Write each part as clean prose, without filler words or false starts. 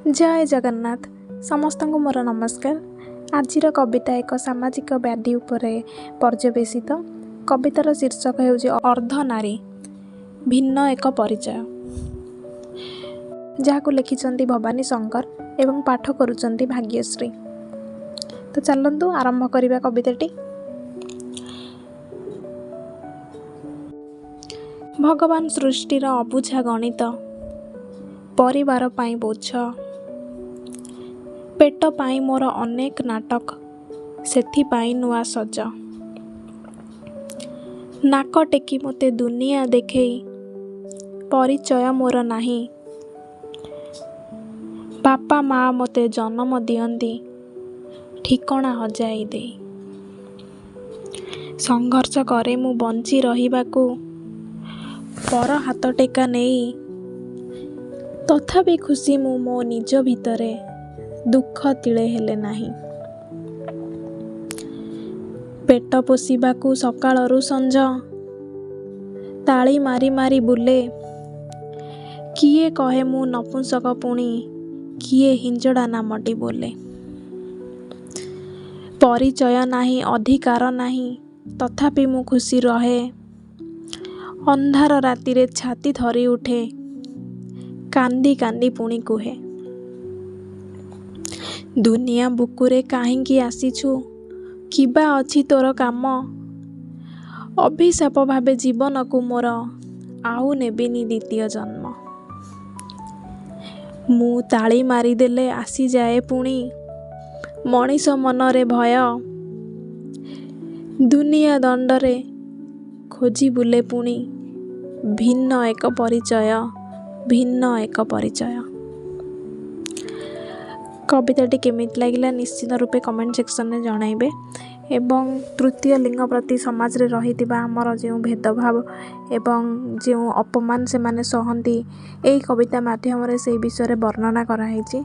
जय जगन्नाथ समस्त को मोर नमस्कार। आजिर कविता एक सामाजिक व्याधि उपरे पर्यवेसित। कवितार शीर्षक हेउछि अर्धनारी भिन्न एक परिचय, जहां लिखिछन्ति भवानी शंकर एवं पाठ करुछन्ति भाग्यश्री। तो चलंतु आरंभ करिबा कविताटी। भगवान सृष्टिर अबुझा गणित, परिवार पाई बोझ, पेट पाई मोर अनेक नाटक, सेथि पाई नुआ सज। नाक टेकी मते दुनिया देखेई, परिचय मोर नाही। बापा माँ मते जन्म दियंती, ठिकणा हजाई दे। संघर्ष करे मु बंची रहिबाकू, पर हाथ टेका नेई। तथापि खुशी मु मो निज भितरे, दुख तिले हेले नाही। पेट पोषिबाकू सकाळरू संझ, ताली मारी मारी बुले। किए कहे मु नपुंसक पुणी, किए हिंजड़ा नामटी बोले। परिचय नाही अधिकार नाही, तथापि मु खुशी रहे। अंधार रातिरे छाती थरी उठे, कांदी कांदी पुणी कुहे। दुनिया बुकुरे काहींकी आसीछु, किबा अछि तोर काम। अभिशाप भावे जीवन को मोर, आउ नेबिनी द्वितीय जन्म। मु ताली मारी देले आसी जाए पुणी, मनीष मनरे भय। दुनिया दंडरे खोजी बुले पुणी, भिन्न एक परिचय, भिन्न एक परिचय। कविताटी केमिति लागिला निश्चित रूपे कमेंट सेक्शन में जणाइबे। एवं तृतीय लिंग प्रति समाज रे रहितिबा हमर जो भेदभाव एवं जो अपमान से माने सहंती, एई कविता माध्यम रे से विषय रे वर्णना कराहेछि।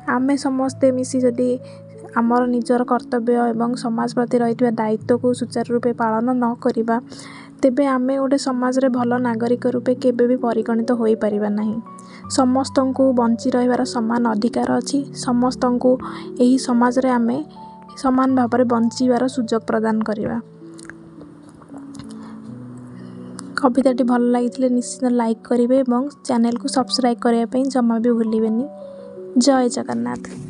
आमे समस्ते मिसी जदि आमर निजर कर्तव्य एवं समाज प्रति रहितिबा दायित्व को सुचारू रूपे पालन न करिबा, तेबे आमे गोटे समाज रे भल नागरिक रूपे केबे भी परिगणित होई परिबा नाही। समस्तंकु बंची रहिबार समान अधिकार अछि। समस्तंकु एही समाज रे आमे समान भाव में बंचीबार सुजोग प्रदान करिबा। कविताटी भल लागिथिले निश्चित लाइक करिवे एवं चैनल को सब्सक्राइब करिया पई जमा भी भूलिबेनी। जय जगन्नाथ।